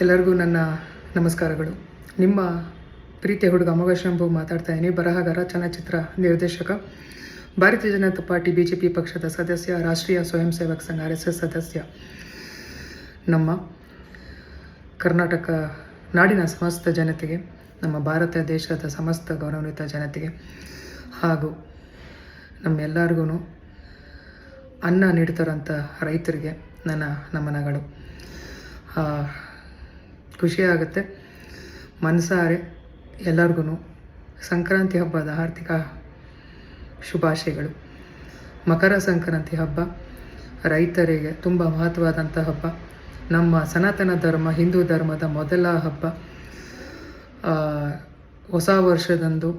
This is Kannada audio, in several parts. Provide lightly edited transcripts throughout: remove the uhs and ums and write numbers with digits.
ಎಲ್ಲರಿಗೂ ನನ್ನ ನಮಸ್ಕಾರಗಳು. ನಿಮ್ಮ ಪ್ರೀತಿಯ ಹುಡುಗ ಅಮೋಘ ಶಂಭು ಮಾತಾಡ್ತಾ ಇದ್ದೀನಿ. ಬರಹಗಾರ, ಚಲನಚಿತ್ರ ನಿರ್ದೇಶಕ, ಭಾರತೀಯ ಜನತಾ ಪಾರ್ಟಿ BJP ಪಕ್ಷದ ಸದಸ್ಯ, ರಾಷ್ಟ್ರೀಯ ಸ್ವಯಂ ಸೇವಕ ಸಂಘ RSS ಸದಸ್ಯ. ನಮ್ಮ ಕರ್ನಾಟಕ ನಾಡಿನ ಸಮಸ್ತ ಜನತೆಗೆ, ನಮ್ಮ ಭಾರತ ದೇಶದ ಸಮಸ್ತ ಗೌರವಾನ್ವಿತ ಜನತೆಗೆ ಹಾಗೂ ನಮ್ಮೆಲ್ಲರಿಗೂ ಅನ್ನ ನೀಡ್ತಾರಂಥ ರೈತರಿಗೆ ನನ್ನ ನಮನಗಳು. ಖುಷಿಯಾಗುತ್ತೆ ಮನಸಾರೆ. ಎಲ್ಲರಿಗೂ ಸಂಕ್ರಾಂತಿ ಹಬ್ಬದ ಆರ್ಥಿಕ ಶುಭಾಶಯಗಳು. ಮಕರ ಸಂಕ್ರಾಂತಿ ಹಬ್ಬ ರೈತರಿಗೆ ತುಂಬ ಮಹತ್ವವಾದಂಥ ಹಬ್ಬ. ನಮ್ಮ ಸನಾತನ ಧರ್ಮ, ಹಿಂದೂ ಧರ್ಮದ ಮೊದಲ ಹಬ್ಬ. ಹೊಸ ವರ್ಷದಂದು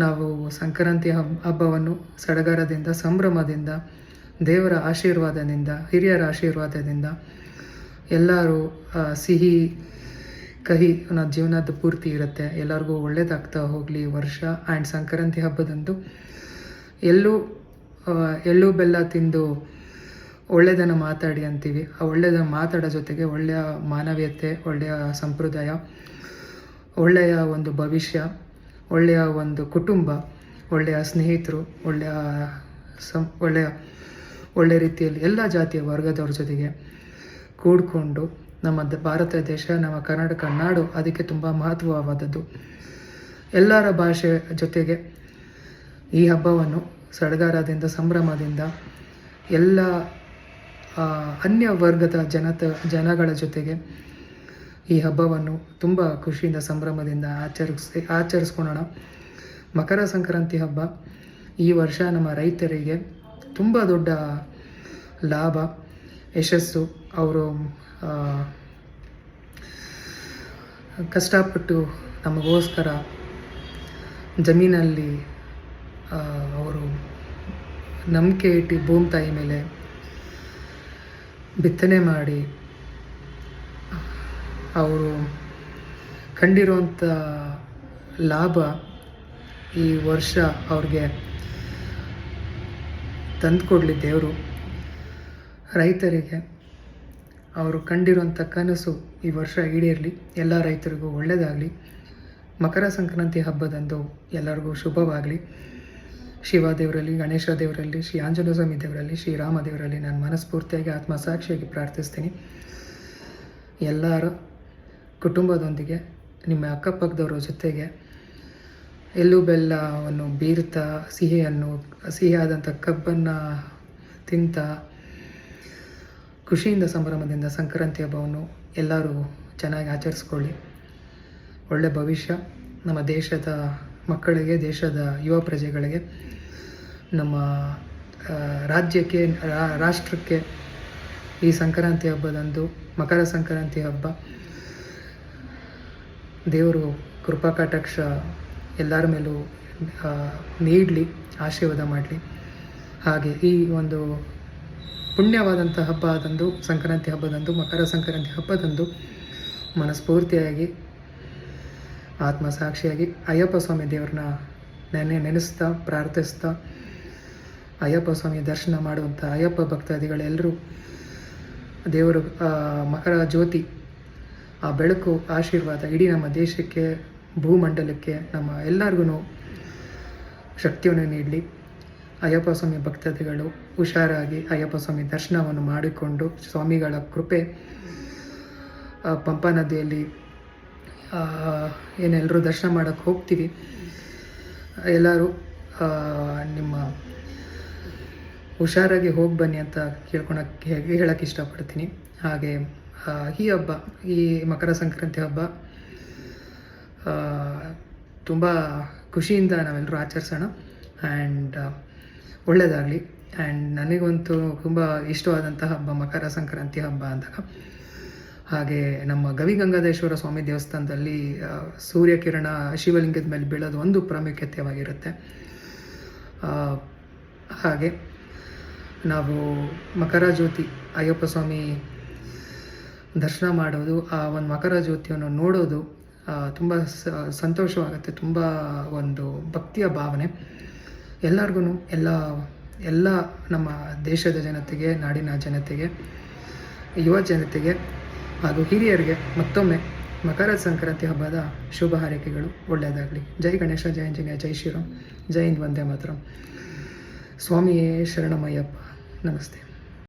ನಾವು ಸಂಕ್ರಾಂತಿ ಹಬ್ಬವನ್ನು ಸಡಗರದಿಂದ, ಸಂಭ್ರಮದಿಂದ, ದೇವರ ಆಶೀರ್ವಾದದಿಂದ, ಹಿರಿಯರ ಆಶೀರ್ವಾದದಿಂದ ಎಲ್ಲರೂ ಸಿಹಿ ಕಹಿ ನನ್ನ ಜೀವನದ ಪೂರ್ತಿ ಇರುತ್ತೆ. ಎಲ್ಲರಿಗೂ ಒಳ್ಳೇದಾಗ್ತಾ ಹೋಗಲಿ ವರ್ಷ. ಆ್ಯಂಡ್ ಸಂಕ್ರಾಂತಿ ಹಬ್ಬದಂದು ಎಳ್ಳು ಬೆಲ್ಲ ತಿಂದು ಒಳ್ಳೆಯದನ್ನು ಮಾತಾಡಿ ಅಂತೀವಿ. ಆ ಒಳ್ಳೆಯದನ್ನು ಮಾತಾಡೋ ಜೊತೆಗೆ ಒಳ್ಳೆಯ ಮಾನವೀಯತೆ, ಒಳ್ಳೆಯ ಸಂಪ್ರದಾಯ, ಒಳ್ಳೆಯ ಒಂದು ಭವಿಷ್ಯ, ಒಳ್ಳೆಯ ಒಂದು ಕುಟುಂಬ, ಒಳ್ಳೆಯ ಸ್ನೇಹಿತರು, ಒಳ್ಳೆಯ ರೀತಿಯಲ್ಲಿ ಎಲ್ಲ ಜಾತಿಯ ವರ್ಗದವ್ರ ಜೊತೆಗೆ ಕೂಡಿಕೊಂಡು ನಮ್ಮ ಭಾರತ ದೇಶ, ನಮ್ಮ ಕರ್ನಾಟಕ ನಾಡು ಅದಕ್ಕೆ ತುಂಬ ಮಹತ್ವವಾದದ್ದು. ಎಲ್ಲರ ಭಾಷೆ ಜೊತೆಗೆ ಈ ಹಬ್ಬವನ್ನು ಸಡಗರದಿಂದ, ಸಂಭ್ರಮದಿಂದ ಎಲ್ಲ ಅನ್ಯ ವರ್ಗದ ಜನಗಳ ಜೊತೆಗೆ ಈ ಹಬ್ಬವನ್ನು ತುಂಬ ಖುಷಿಯಿಂದ, ಸಂಭ್ರಮದಿಂದ ಆಚರಿಸ್ಕೊಳ್ಳೋಣ. ಮಕರ ಸಂಕ್ರಾಂತಿ ಹಬ್ಬ ಈ ವರ್ಷ ನಮ್ಮ ರೈತರಿಗೆ ತುಂಬ ದೊಡ್ಡ ಲಾಭ, ಯಶಸ್ಸು. ಅವರು ಕಷ್ಟಪಟ್ಟು ನಮಗೋಸ್ಕರ ಜಮೀನಲ್ಲಿ ಅವರು ನಂಬಿಕೆ ಇಟ್ಟು ಭೂಮಿ ತಾಯಿ ಮೇಲೆ ಬಿತ್ತನೆ ಮಾಡಿ ಅವರು ಕಂಡಿರುವಂಥ ಲಾಭ ಈ ವರ್ಷ ಅವ್ರಿಗೆ ತಂದುಕೊಡ್ಲಿ ದೇವರು. ರೈತರಿಗೆ ಅವರು ಕಂಡಿರುವಂಥ ಕನಸು ಈ ವರ್ಷ ಈಡೇರಲಿ. ಎಲ್ಲ ರೈತರಿಗೂ ಒಳ್ಳೆಯದಾಗಲಿ. ಮಕರ ಸಂಕ್ರಾಂತಿ ಹಬ್ಬದಂದು ಎಲ್ಲರಿಗೂ ಶುಭವಾಗಲಿ. ಶಿವ ದೇವರಲ್ಲಿ, ಗಣೇಶ ದೇವರಲ್ಲಿ, ಶ್ರೀ ಆಂಜನೇಯ ಸ್ವಾಮಿ ದೇವರಲ್ಲಿ, ಶ್ರೀರಾಮ ದೇವರಲ್ಲಿ ನಾನು ಮನಸ್ಫೂರ್ತಿಯಾಗಿ, ಆತ್ಮಸಾಕ್ಷಿಯಾಗಿ ಪ್ರಾರ್ಥಿಸ್ತೀನಿ. ಎಲ್ಲರ ಕುಟುಂಬದೊಂದಿಗೆ, ನಿಮ್ಮ ಅಕ್ಕಪಕ್ಕದವರ ಜೊತೆಗೆ ಎಳ್ಳು ಬೆಲ್ಲವನ್ನು ಬೀರ್ತಾ, ಸಿಹಿಯಾದಂಥ ಕಬ್ಬನ್ನು ತಿಂತ ಖುಷಿಯಿಂದ, ಸಂಭ್ರಮದಿಂದ ಸಂಕ್ರಾಂತಿ ಹಬ್ಬವನ್ನು ಎಲ್ಲರೂ ಚೆನ್ನಾಗಿ ಆಚರಿಸ್ಕೊಳ್ಳಿ. ಒಳ್ಳೆಯ ಭವಿಷ್ಯ ನಮ್ಮ ದೇಶದ ಮಕ್ಕಳಿಗೆ, ದೇಶದ ಯುವ ಪ್ರಜೆಗಳಿಗೆ, ನಮ್ಮ ರಾಜ್ಯಕ್ಕೆ, ರಾಷ್ಟ್ರಕ್ಕೆ ಈ ಸಂಕ್ರಾಂತಿ ಹಬ್ಬದಂದು, ಮಕರ ಸಂಕ್ರಾಂತಿ ಹಬ್ಬ ದೇವರು ಕೃಪಾ ಕಟಾಕ್ಷ ಎಲ್ಲರ ಮೇಲೂ ನೀಡಲಿ, ಆಶೀರ್ವಾದ ಮಾಡಲಿ. ಹಾಗೆ ಈ ಒಂದು ಪುಣ್ಯವಾದಂಥ ಹಬ್ಬ ಆದಂದು, ಸಂಕ್ರಾಂತಿ ಹಬ್ಬದಂದು, ಮಕರ ಸಂಕ್ರಾಂತಿ ಹಬ್ಬದಂದು ಮನಸ್ಫೂರ್ತಿಯಾಗಿ, ಆತ್ಮಸಾಕ್ಷಿಯಾಗಿ ಅಯ್ಯಪ್ಪ ಸ್ವಾಮಿ ದೇವ್ರನ್ನ ನೆನೆಸ್ತಾ, ಪ್ರಾರ್ಥಿಸ್ತಾ, ಅಯ್ಯಪ್ಪ ಸ್ವಾಮಿ ದರ್ಶನ ಮಾಡುವಂಥ ಅಯ್ಯಪ್ಪ ಭಕ್ತಾದಿಗಳೆಲ್ಲರೂ ದೇವರು ಮಕರ ಜ್ಯೋತಿ, ಆ ಬೆಳಕು, ಆಶೀರ್ವಾದ ಇಡೀ ನಮ್ಮ ದೇಶಕ್ಕೆ, ಭೂಮಂಡಲಕ್ಕೆ, ನಮ್ಮ ಎಲ್ಲರಿಗೂ ಶಕ್ತಿಯನ್ನು ನೀಡಲಿ. ಅಯ್ಯಪ್ಪ ಸ್ವಾಮಿ ಭಕ್ತಾದಿಗಳು ಹುಷಾರಾಗಿ ಅಯ್ಯಪ್ಪ ಸ್ವಾಮಿ ದರ್ಶನವನ್ನು ಮಾಡಿಕೊಂಡು, ಸ್ವಾಮಿಗಳ ಕೃಪೆ, ಪಂಪಾ ನದಿಯಲ್ಲಿ ಏನೆಲ್ಲರೂ ದರ್ಶನ ಮಾಡೋಕ್ಕೆ ಹೋಗ್ತೀವಿ, ಎಲ್ಲರೂ ನಿಮ್ಮ ಹುಷಾರಾಗಿ ಹೋಗಿ ಬನ್ನಿ ಅಂತ ಹೇಳೋಕ್ಕೆ ಇಷ್ಟಪಡ್ತೀನಿ. ಹಾಗೆ ಈ ಹಬ್ಬ, ಈ ಮಕರ ಸಂಕ್ರಾಂತಿ ಹಬ್ಬ ತುಂಬ ಖುಷಿಯಿಂದ ನಾವೆಲ್ಲರೂ ಆಚರಿಸೋಣ. ಆ್ಯಂಡ್ ಒಳ್ಳೆಯದಾಗಲಿ. ಆ್ಯಂಡ್ ನನಗಂತೂ ತುಂಬ ಇಷ್ಟವಾದಂಥ ಹಬ್ಬ ಮಕರ ಸಂಕ್ರಾಂತಿ ಹಬ್ಬ ಅಂದಾಗ. ಹಾಗೆ ನಮ್ಮ ಗವಿಗಂಗಾಧರೇಶ್ವರ ಸ್ವಾಮಿ ದೇವಸ್ಥಾನದಲ್ಲಿ ಸೂರ್ಯಕಿರಣ ಶಿವಲಿಂಗದ ಮೇಲೆ ಬೀಳೋದು ಒಂದು ಪ್ರಾಮುಖ್ಯತೆಯಾಗಿರುತ್ತೆ. ಹಾಗೆ ನಾವು ಮಕರ ಜ್ಯೋತಿ, ಅಯ್ಯಪ್ಪ ಸ್ವಾಮಿ ದರ್ಶನ ಮಾಡೋದು, ಆ ಒಂದು ಮಕರ ಜ್ಯೋತಿಯನ್ನು ನೋಡೋದು ತುಂಬ ಸಂತೋಷವಾಗುತ್ತೆ. ತುಂಬ ಒಂದು ಭಕ್ತಿಯ ಭಾವನೆ. ಎಲ್ಲರಿಗೂ, ಎಲ್ಲ ನಮ್ಮ ದೇಶದ ಜನತೆಗೆ, ನಾಡಿನ ಜನತೆಗೆ, ಯುವ ಜನತೆಗೆ ಹಾಗೂ ಹಿರಿಯರಿಗೆ ಮತ್ತೊಮ್ಮೆ ಮಕರ ಸಂಕ್ರಾಂತಿ ಹಬ್ಬದ ಶುಭ ಹಾರೈಕೆಗಳು. ಒಳ್ಳೆಯದಾಗಲಿ. ಜೈ ಗಣೇಶ, ಜೈ ಆಂಜನೇಯ, ಜೈ ಶ್ರೀರಾಮ್, ಜೈ ಹಿಂದ್, ವಂದೇ ಮಾತರಂ. ಸ್ವಾಮಿಯೇ ಶರಣಮಯ್ಯಪ್ಪ. ನಮಸ್ತೆ.